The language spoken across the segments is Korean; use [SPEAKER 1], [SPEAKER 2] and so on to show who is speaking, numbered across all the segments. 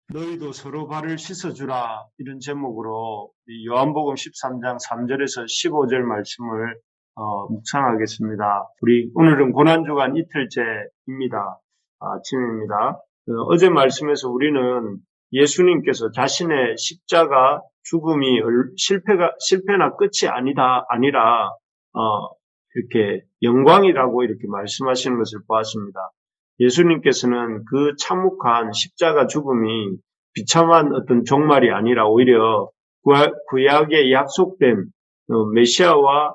[SPEAKER 1] 너희도 서로 발을 씻어주라 이런 제목으로 요한복음 13장 3절에서 15절 말씀을 묵상하겠습니다. 우리 오늘은 고난주간 이틀째입니다. 아침입니다. 어제 말씀에서 우리는 예수님께서 자신의 십자가 죽음이 실패나 끝이 아니라 이렇게 영광이라고 이렇게 말씀하시는 것을 보았습니다. 예수님께서는 그 참혹한 십자가 죽음이 비참한 어떤 종말이 아니라 오히려 구약에 약속된 메시아와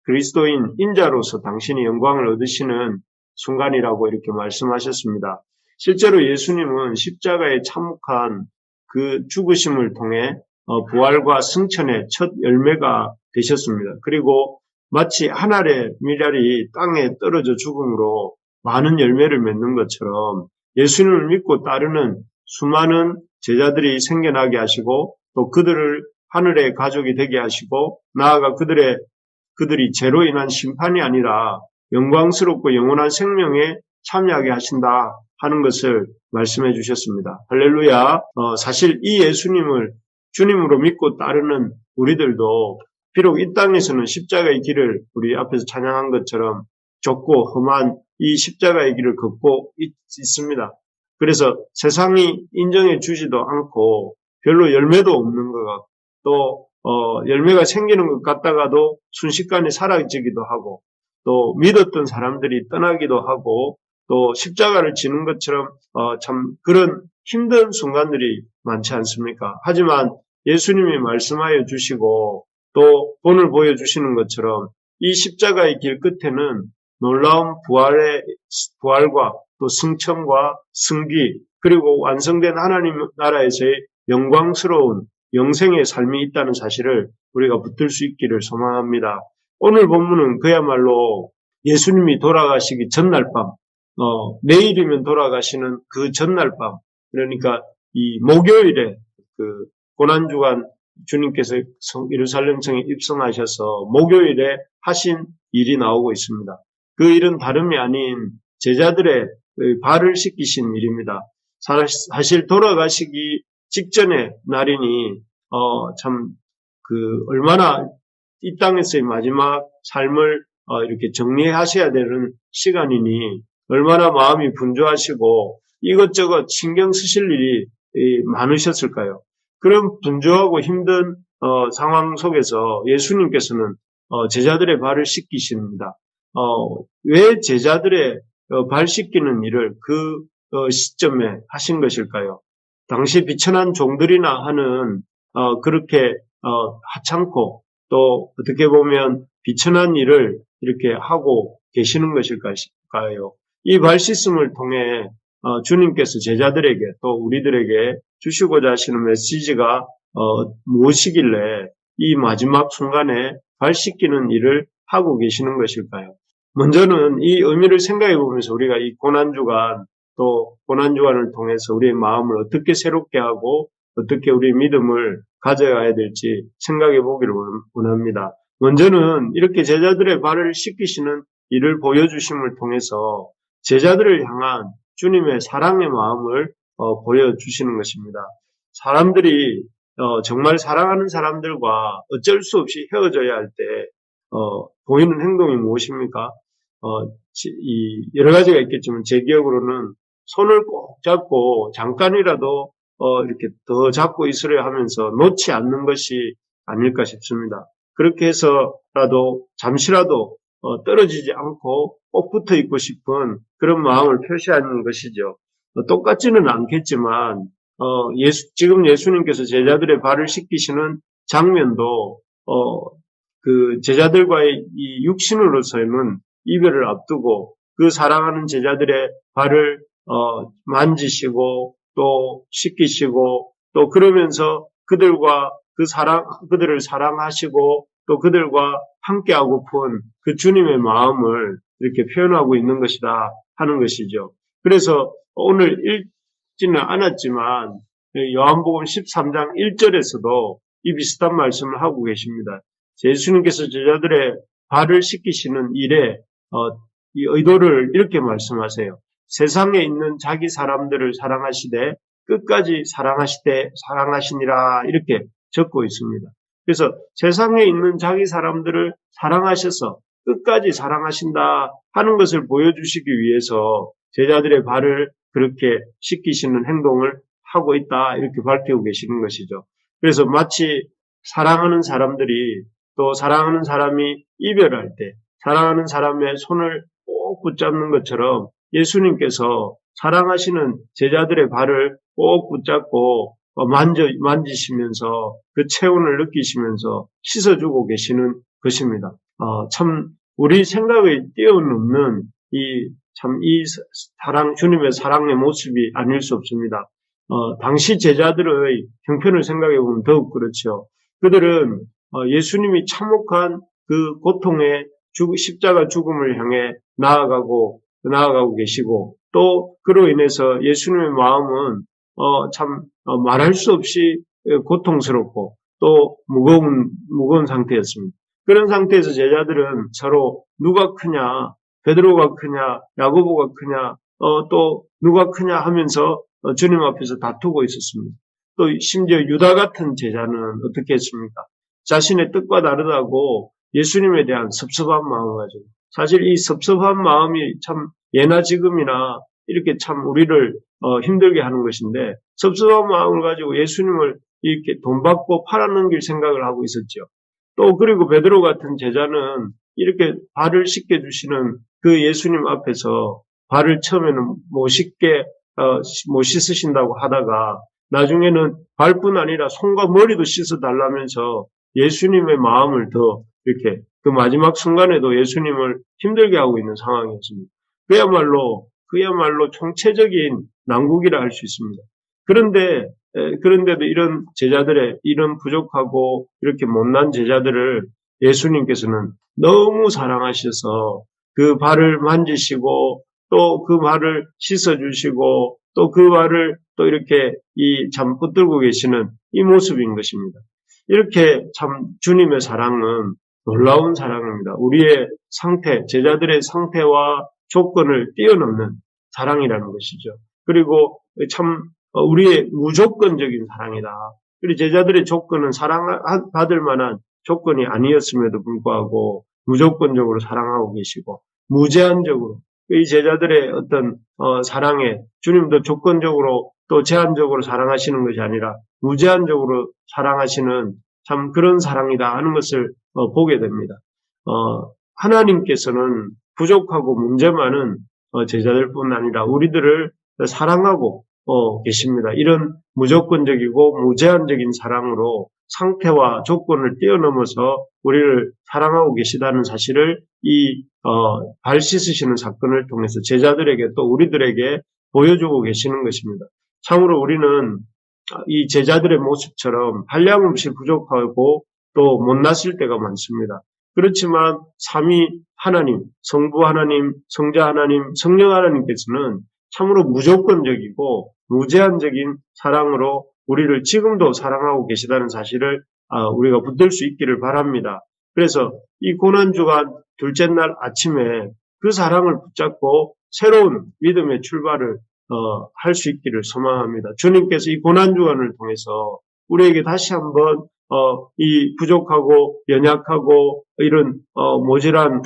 [SPEAKER 1] 그리스도인 인자로서 당신이 영광을 얻으시는 순간이라고 이렇게 말씀하셨습니다. 실제로 예수님은 십자가의 참혹한 그 죽으심을 통해 부활과 승천의 첫 열매가 되셨습니다. 그리고 마치 한 알의 밀알이 땅에 떨어져 죽음으로 많은 열매를 맺는 것처럼 예수님을 믿고 따르는 수많은 제자들이 생겨나게 하시고 또 그들을 하늘의 가족이 되게 하시고 나아가 그들이 죄로 인한 심판이 아니라 영광스럽고 영원한 생명에 참여하게 하신다 하는 것을 말씀해 주셨습니다. 할렐루야. 사실 이 예수님을 주님으로 믿고 따르는 우리들도 비록 이 땅에서는 십자가의 길을 우리 앞에서 찬양한 것처럼 좁고 험한 이 십자가의 길을 걷고 있습니다. 그래서 세상이 인정해 주지도 않고 별로 열매도 없는 것 같고 또 열매가 생기는 것 같다가도 순식간에 사라지기도 하고 또 믿었던 사람들이 떠나기도 하고 또 십자가를 지는 것처럼 참 그런 힘든 순간들이 많지 않습니까? 하지만 예수님이 말씀하여 주시고 또 본을 보여주시는 것처럼 이 십자가의 길 끝에는 놀라운 부활과 또 승천과 승기 그리고 완성된 하나님 나라에서의 영광스러운 영생의 삶이 있다는 사실을 우리가 붙들 수 있기를 소망합니다. 오늘 본문은 그야말로 예수님이 돌아가시기 전날 밤, 내일이면 돌아가시는 그 전날 밤, 그러니까 이 목요일에 그 고난주간 주님께서 예루살렘 성에 입성하셔서 목요일에 하신 일이 나오고 있습니다. 그 일은 다름이 아닌 제자들의 발을 씻기신 일입니다. 사실 돌아가시기 직전의 날이니 참 얼마나 이 땅에서의 마지막 삶을 이렇게 정리하셔야 되는 시간이니 얼마나 마음이 분주하시고 이것저것 신경 쓰실 일이 많으셨을까요? 그런 분주하고 힘든 상황 속에서 예수님께서는 제자들의 발을 씻기십니다. 왜 제자들의 발 씻기는 일을 그 시점에 하신 것일까요? 당시 비천한 종들이나 하는 그렇게 하찮고 또 어떻게 보면 비천한 일을 이렇게 하고 계시는 것일까요? 이 발 씻음을 통해 주님께서 제자들에게 또 우리들에게 주시고자 하시는 메시지가 무엇이길래 이 마지막 순간에 발 씻기는 일을 하고 계시는 것일까요? 먼저는 이 의미를 생각해 보면서 우리가 이 고난주간 또 고난주간을 통해서 우리의 마음을 어떻게 새롭게 하고 어떻게 우리의 믿음을 가져가야 될지 생각해 보기를 원합니다. 먼저는 이렇게 제자들의 발을 씻기시는 일을 보여주심을 통해서 제자들을 향한 주님의 사랑의 마음을 보여주시는 것입니다. 사람들이 정말 사랑하는 사람들과 어쩔 수 없이 헤어져야 할 때 보이는 행동이 무엇입니까? 여러 가지가 있겠지만 제 기억으로는 손을 꼭 잡고 잠깐이라도 이렇게 더 잡고 있으려 하면서 놓지 않는 것이 아닐까 싶습니다. 그렇게 해서라도 잠시라도 떨어지지 않고 꼭 붙어 있고 싶은 그런 마음을 표시하는 것이죠. 똑같지는 않겠지만 지금 예수님께서 제자들의 발을 씻기시는 장면도 그 제자들과의 이 육신으로서는 이별을 앞두고 그 사랑하는 제자들의 발을 만지시고 또 씻기시고 또 그러면서 그들을 사랑하시고 또 그들과 함께하고픈 그 주님의 마음을 이렇게 표현하고 있는 것이다 하는 것이죠. 그래서 오늘 읽지는 않았지만 요한복음 13장 1절에서도 이 비슷한 말씀을 하고 계십니다. 예수님께서 제자들의 발을 씻기시는 일에 이 의도를 이렇게 말씀하세요. 세상에 있는 자기 사람들을 사랑하시되 끝까지 사랑하시니라 이렇게 적고 있습니다. 그래서 세상에 있는 자기 사람들을 사랑하셔서 끝까지 사랑하신다 하는 것을 보여주시기 위해서 제자들의 발을 그렇게 씻기시는 행동을 하고 있다 이렇게 밝히고 계시는 것이죠. 그래서 마치 사랑하는 사람들이 또 사랑하는 사람이 이별할 때 사랑하는 사람의 손을 꼭 붙잡는 것처럼 예수님께서 사랑하시는 제자들의 발을 꼭 붙잡고 만지시면서 그 체온을 느끼시면서 씻어주고 계시는 것입니다. 참 우리 생각을 뛰어넘는 이 사랑, 주님의 사랑의 모습이 아닐 수 없습니다. 당시 제자들의 형편을 생각해 보면 더욱 그렇죠. 그들은 예수님이 참혹한 그 고통의 십자가 죽음을 향해 나아가고 계시고 또 그로 인해서 예수님의 마음은 말할 수 없이 고통스럽고 또 무거운 상태였습니다. 그런 상태에서 제자들은 서로 누가 크냐, 베드로가 크냐, 야고보가 크냐, 또 누가 크냐 하면서 주님 앞에서 다투고 있었습니다. 또 심지어 유다 같은 제자는 어떻게 했습니까? 자신의 뜻과 다르다고 예수님에 대한 섭섭한 마음을 가지고 사실 이 섭섭한 마음이 참 예나 지금이나 이렇게 참 우리를 힘들게 하는 것인데 섭섭한 마음을 가지고 예수님을 이렇게 돈 받고 팔아넘길 생각을 하고 있었죠. 또 그리고 베드로 같은 제자는 이렇게 발을 씻겨주시는 그 예수님 앞에서 발을 처음에는 못 씻으신다고 하다가 나중에는 발뿐 아니라 손과 머리도 씻어달라면서 예수님의 마음을 더 이렇게 그 마지막 순간에도 예수님을 힘들게 하고 있는 상황이었습니다. 그야말로 총체적인 난국이라 할 수 있습니다. 그런데도 이런 제자들의 이런 부족하고 이렇게 못난 제자들을 예수님께서는 너무 사랑하셔서 그 발을 만지시고 또 그 발을 씻어주시고 또 그 발을 또 이렇게 참 붙들고 계시는 이 모습인 것입니다. 이렇게 참 주님의 사랑은 놀라운 사랑입니다. 우리의 상태, 제자들의 상태와 조건을 뛰어넘는 사랑이라는 것이죠. 그리고 참 우리의 무조건적인 사랑이다. 그리고 제자들의 조건은 사랑받을 만한 조건이 아니었음에도 불구하고 무조건적으로 사랑하고 계시고 무제한적으로 이 제자들의 어떤 사랑에 주님도 조건적으로 또 제한적으로 사랑하시는 것이 아니라 무제한적으로 사랑하시는 참 그런 사랑이다 하는 것을 보게 됩니다. 하나님께서는 부족하고 문제 많은 제자들뿐 아니라 우리들을 사랑하고 계십니다. 이런 무조건적이고 무제한적인 사랑으로 상태와 조건을 뛰어넘어서 우리를 사랑하고 계시다는 사실을 발 씻으시는 사건을 통해서 제자들에게 또 우리들에게 보여주고 계시는 것입니다. 참으로 우리는 이 제자들의 모습처럼 한량없이 부족하고 또 못났을 때가 많습니다. 그렇지만 삼위 하나님, 성부 하나님, 성자 하나님, 성령 하나님께서는 참으로 무조건적이고 무제한적인 사랑으로 우리를 지금도 사랑하고 계시다는 사실을 우리가 붙들 수 있기를 바랍니다. 그래서 이 고난주간 둘째 날 아침에 그 사랑을 붙잡고 새로운 믿음의 출발을 할 수 있기를 소망합니다. 주님께서 이 고난주간을 통해서 우리에게 다시 한번 이 부족하고 연약하고 이런 모질한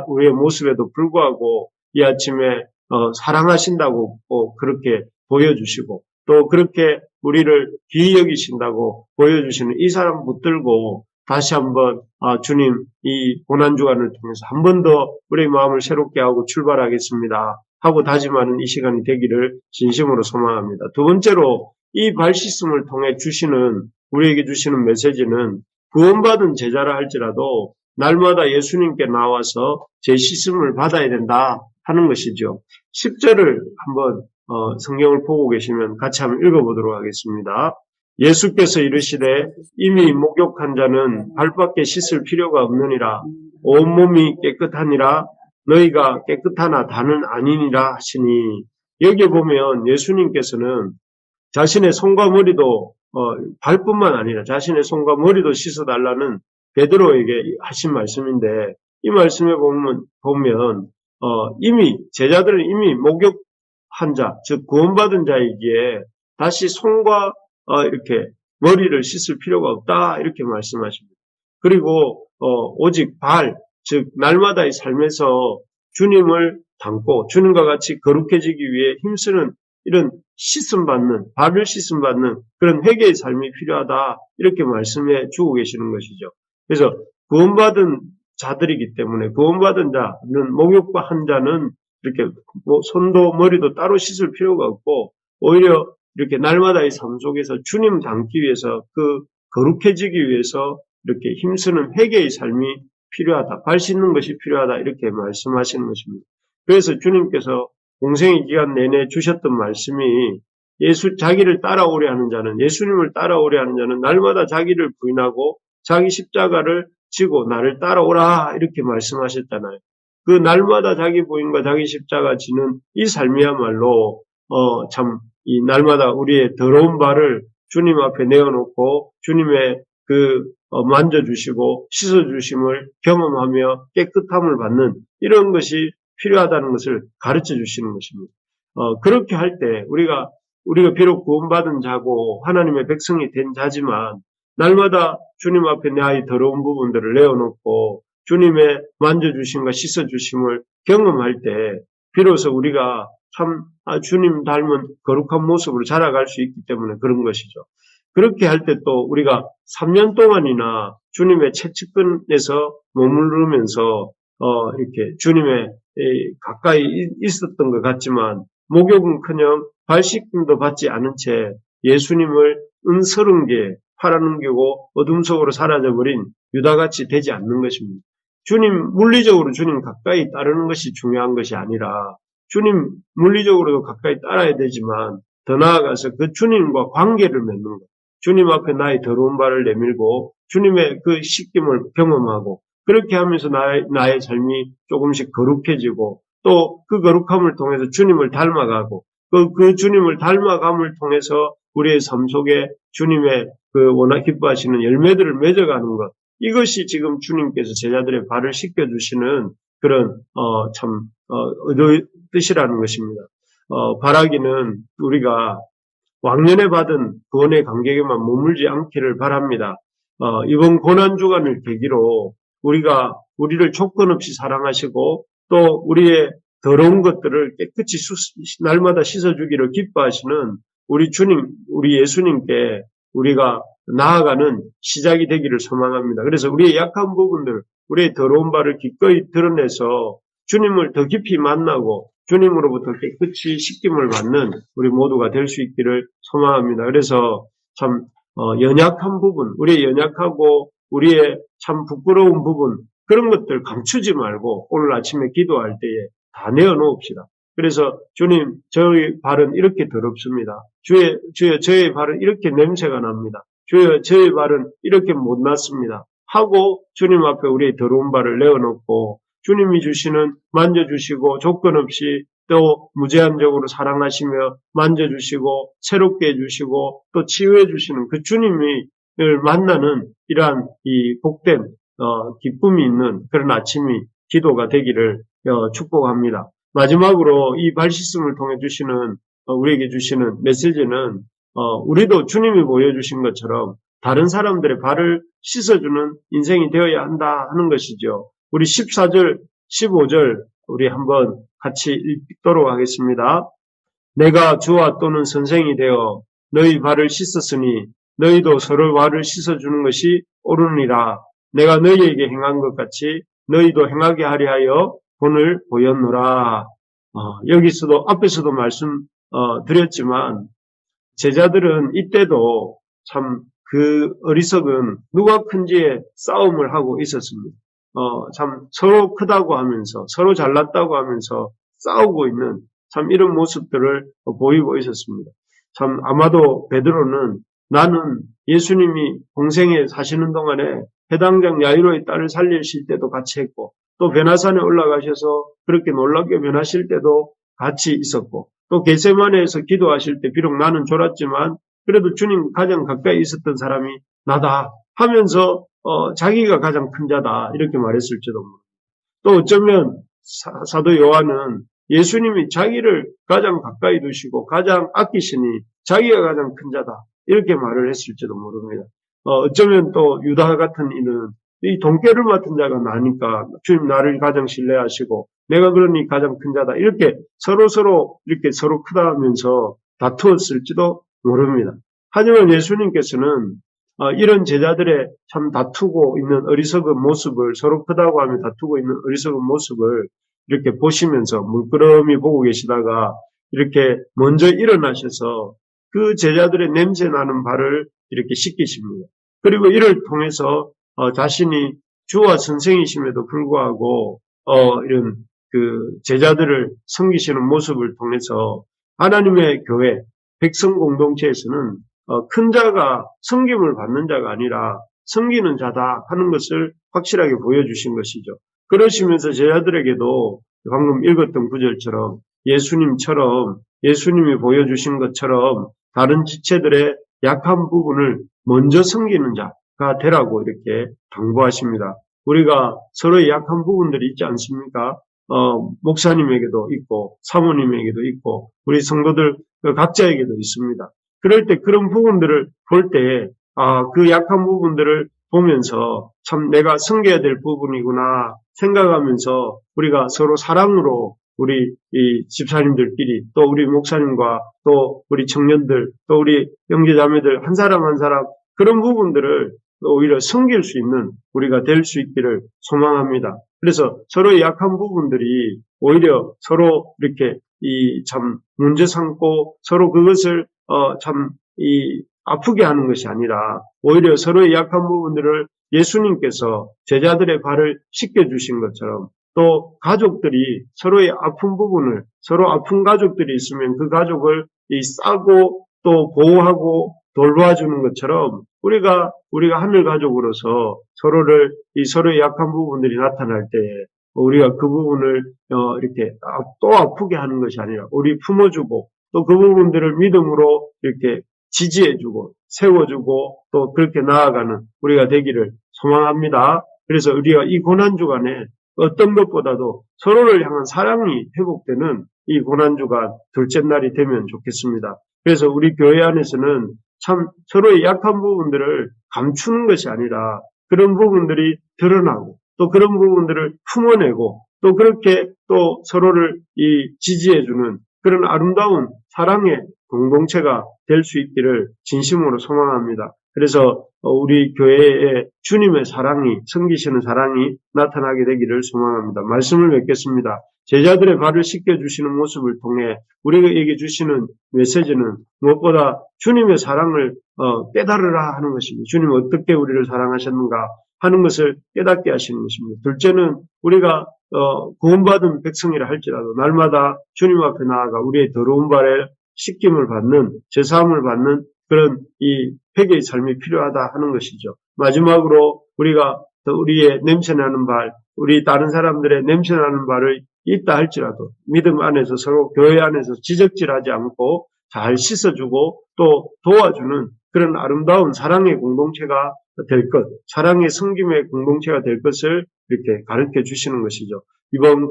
[SPEAKER 1] 우리의 모습에도 불구하고 이 아침에 사랑하신다고 그렇게 보여주시고 또 그렇게 우리를 귀히 여기신다고 보여주시는 이 사람 붙들고 다시 한번 주님 이 고난주간을 통해서 한 번 더 우리의 마음을 새롭게 하고 출발하겠습니다 하고 다짐하는 이 시간이 되기를 진심으로 소망합니다. 두 번째로 이 발 씻음을 통해 우리에게 주시는 메시지는 구원받은 제자라 할지라도 날마다 예수님께 나와서 제 씻음을 받아야 된다 하는 것이죠. 10절을 한번 성경을 보고 계시면 같이 한번 읽어보도록 하겠습니다. 예수께서 이르시되 이미 목욕한 자는 발밖에 씻을 필요가 없느니라. 온몸이 깨끗하니라. 너희가 깨끗하나 다는 아니니라 하시니, 여기에 보면 예수님께서는 자신의 손과 머리도 발뿐만 아니라 자신의 손과 머리도 씻어달라는 베드로에게 하신 말씀인데, 이 말씀에 보면 이미 제자들은 이미 목욕한 자, 즉 구원받은 자이기에 다시 손과 이렇게 머리를 씻을 필요가 없다 이렇게 말씀하십니다. 그리고 오직 발, 즉 날마다의 삶에서 주님을 닮고 주님과 같이 거룩해지기 위해 힘쓰는 이런 씻음받는, 발을 씻음받는 그런 회개의 삶이 필요하다 이렇게 말씀해 주고 계시는 것이죠. 그래서 구원받은 자들이기 때문에 구원받은 자는 목욕과 한 자는 이렇게 손도 머리도 따로 씻을 필요가 없고 오히려 이렇게 날마다의 삶 속에서 주님 닮기 위해서 그 거룩해지기 위해서 이렇게 힘쓰는 회개의 삶이 필요하다. 발 씻는 것이 필요하다. 이렇게 말씀하시는 것입니다. 그래서 주님께서 공생의 기간 내내 주셨던 말씀이 자기를 따라오려 하는 자는, 예수님을 따라오려 하는 자는 날마다 자기를 부인하고 자기 십자가를 지고 나를 따라오라. 이렇게 말씀하셨잖아요. 그 날마다 자기 부인과 자기 십자가 지는 이 삶이야말로 참 이 날마다 우리의 더러운 발을 주님 앞에 내어놓고 주님의 만져주시고 씻어주심을 경험하며 깨끗함을 받는 이런 것이 필요하다는 것을 가르쳐 주시는 것입니다. 그렇게 할 때 우리가 비록 구원받은 자고 하나님의 백성이 된 자지만 날마다 주님 앞에 나의 더러운 부분들을 내어놓고 주님의 만져주심과 씻어주심을 경험할 때 비로소 우리가 참 주님 닮은 거룩한 모습으로 자라갈 수 있기 때문에 그런 것이죠. 그렇게 할 때 또 우리가 3년 동안이나 주님의 채찍근에서 머무르면서 이렇게 주님의 가까이 있었던 것 같지만 목욕은커녕 발씻김도 받지 않은 채 예수님을 은서른게 팔아넘기고 어둠 속으로 사라져버린 유다같이 되지 않는 것입니다. 물리적으로 주님 가까이 따르는 것이 중요한 것이 아니라 주님 물리적으로도 가까이 따라야 되지만 더 나아가서 그 주님과 관계를 맺는 것. 주님 앞에 나의 더러운 발을 내밀고 주님의 그 씻김을 경험하고 그렇게 하면서 나의 삶이 조금씩 거룩해지고 또 그 거룩함을 통해서 주님을 닮아가고 그 주님을 닮아감을 통해서 우리의 삶 속에 주님의 워낙 기뻐하시는 열매들을 맺어가는 것. 이것이 지금 주님께서 제자들의 발을 씻겨주시는 그런 의도의 뜻이라는 것입니다. 바라기는 우리가 왕년에 받은 구원의 감격에만 머물지 않기를 바랍니다. 이번 고난주간을 계기로 우리를 조건 없이 사랑하시고 또 우리의 더러운 것들을 깨끗이 날마다 씻어주기를 기뻐하시는 우리 주님, 우리 예수님께 우리가 나아가는 시작이 되기를 소망합니다. 그래서 우리의 약한 부분들, 우리의 더러운 바를 기꺼이 드러내서 주님을 더 깊이 만나고 주님으로부터 깨끗이 씻김을 받는 우리 모두가 될 수 있기를 소망합니다. 그래서 참 연약한 부분, 우리의 연약하고 우리의 참 부끄러운 부분 그런 것들 감추지 말고 오늘 아침에 기도할 때에 다 내어놓읍시다. 그래서 주님, 저의 발은 이렇게 더럽습니다. 주여, 저의 발은 이렇게 냄새가 납니다. 주여, 저의 발은 이렇게 못났습니다. 하고 주님 앞에 우리의 더러운 발을 내어놓고 주님이 주시는 만져주시고 조건 없이 또 무제한적으로 사랑하시며 만져주시고 새롭게 해주시고 또 치유해 주시는 그 주님을 만나는 이러한 이 복된 기쁨이 있는 그런 아침이 기도가 되기를 축복합니다. 마지막으로 이 발씻음을 통해 우리에게 주시는 메시지는 우리도 주님이 보여주신 것처럼 다른 사람들의 발을 씻어주는 인생이 되어야 한다 하는 것이죠. 우리 14절, 15절 우리 한번 같이 읽도록 하겠습니다. 내가 주와 또는 선생이 되어 너희 발을 씻었으니 너희도 서로 발을 씻어주는 것이 옳으니라. 내가 너희에게 행한 것 같이 너희도 행하게 하려 하여 본을 보였노라. 여기서도 앞에서도 말씀 드렸지만 제자들은 이때도 참 그 어리석은 누가 큰지의 싸움을 하고 있었습니다. 참 서로 크다고 하면서 서로 잘났다고 하면서 싸우고 있는 참 이런 모습들을 보이고 있었습니다. 참 아마도 베드로는 나는 예수님이 공생에 사시는 동안에 해당장 야이로의 딸을 살리실 때도 같이 했고 또 베나산에 올라가셔서 그렇게 놀랍게 변하실 때도 같이 있었고 또 겟세마네에서 기도하실 때 비록 나는 졸았지만 그래도 주님 가장 가까이 있었던 사람이 나다 하면서 자기가 가장 큰 자다 이렇게 말했을지도 모릅니다. 또 어쩌면 사도 요한은 예수님이 자기를 가장 가까이 두시고 가장 아끼시니 자기가 가장 큰 자다. 이렇게 말을 했을지도 모릅니다. 어쩌면 또 유다 같은 이는 이 돈깨를 맡은 자가 나니까 주님 나를 가장 신뢰하시고 내가 그러니 가장 큰 자다. 이렇게 서로 크다 하면서 다투었을지도 모릅니다. 하지만 예수님께서는 이런 제자들의 참 다투고 있는 어리석은 모습을 서로 크다고 하며 다투고 있는 어리석은 모습을 이렇게 보시면서 물끄러미 보고 계시다가 이렇게 먼저 일어나셔서 그 제자들의 냄새 나는 발을 이렇게 씻기십니다. 그리고 이를 통해서 자신이 주와 선생이심에도 불구하고 이런 그 제자들을 섬기시는 모습을 통해서 하나님의 교회, 백성 공동체에서는 큰 자가 섬김을 받는 자가 아니라 섬기는 자다 하는 것을 확실하게 보여주신 것이죠. 그러시면서 제자들에게도 방금 읽었던 구절처럼 예수님처럼 예수님이 보여주신 것처럼 다른 지체들의 약한 부분을 먼저 섬기는 자가 되라고 이렇게 당부하십니다. 우리가 서로의 약한 부분들이 있지 않습니까? 목사님에게도 있고 사모님에게도 있고 우리 성도들 각자에게도 있습니다. 그럴 때 그런 부분들을 볼 때 그 약한 부분들을 보면서 참 내가 섬겨야 될 부분이구나 생각하면서 우리가 서로 사랑으로 우리 이 집사님들끼리 또 우리 목사님과 또 우리 청년들 또 우리 형제자매들 한 사람 한 사람 그런 부분들을 오히려 섬길 수 있는 우리가 될 수 있기를 소망합니다. 그래서 서로의 약한 부분들이 오히려 서로 이렇게 이 참 문제 삼고 서로 그것을 참 아프게 하는 것이 아니라 오히려 서로의 약한 부분들을 예수님께서 제자들의 발을 씻겨주신 것처럼 또 가족들이 서로의 아픈 부분을 서로 아픈 가족들이 있으면 그 가족을 싸고 또 보호하고 돌봐주는 것처럼 우리가 하늘 가족으로서 서로의 약한 부분들이 나타날 때 우리가 그 부분을 이렇게 또 아프게 하는 것이 아니라 우리 품어주고 또 그 부분들을 믿음으로 이렇게 지지해주고 세워주고 또 그렇게 나아가는 우리가 되기를 소망합니다. 그래서 우리가 이 고난주간에 어떤 것보다도 서로를 향한 사랑이 회복되는 이 고난주간 둘째 날이 되면 좋겠습니다. 그래서 우리 교회 안에서는 참 서로의 약한 부분들을 감추는 것이 아니라 그런 부분들이 드러나고 또 그런 부분들을 품어내고 또 그렇게 또 서로를 지지해주는 그런 아름다운 사랑의 공동체가 될 수 있기를 진심으로 소망합니다. 그래서 우리 교회에 주님의 사랑이, 섬기시는 사랑이 나타나게 되기를 소망합니다. 말씀을 맺겠습니다. 제자들의 발을 씻겨주시는 모습을 통해 우리에게 주시는 메시지는 무엇보다 주님의 사랑을 깨달으라 하는 것입니다. 주님 어떻게 우리를 사랑하셨는가 하는 것을 깨닫게 하시는 것입니다. 둘째는 우리가 구원받은 백성이라 할지라도 날마다 주님 앞에 나아가 우리의 더러운 발에 씻김을 받는 제사함을 받는 그런 이 회개의 삶이 필요하다 하는 것이죠. 마지막으로 우리가 우리의 냄새나는 발, 우리 다른 사람들의 냄새나는 발을 있다 할지라도 믿음 안에서 서로 교회 안에서 지적질하지 않고 잘 씻어주고 또 도와주는 그런 아름다운 사랑의 공동체가 될 것, 사랑의 섬김의 공동체가 될 것을 이렇게 가르쳐 주시는 것이죠. 이번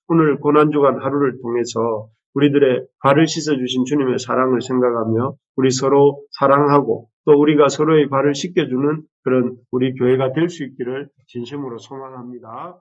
[SPEAKER 1] 오늘 고난주간 하루를 통해서 우리들의 발을 씻어주신 주님의 사랑을 생각하며 우리 서로 사랑하고 또 우리가 서로의 발을 씻겨주는 그런 우리 교회가 될 수 있기를 진심으로 소망합니다.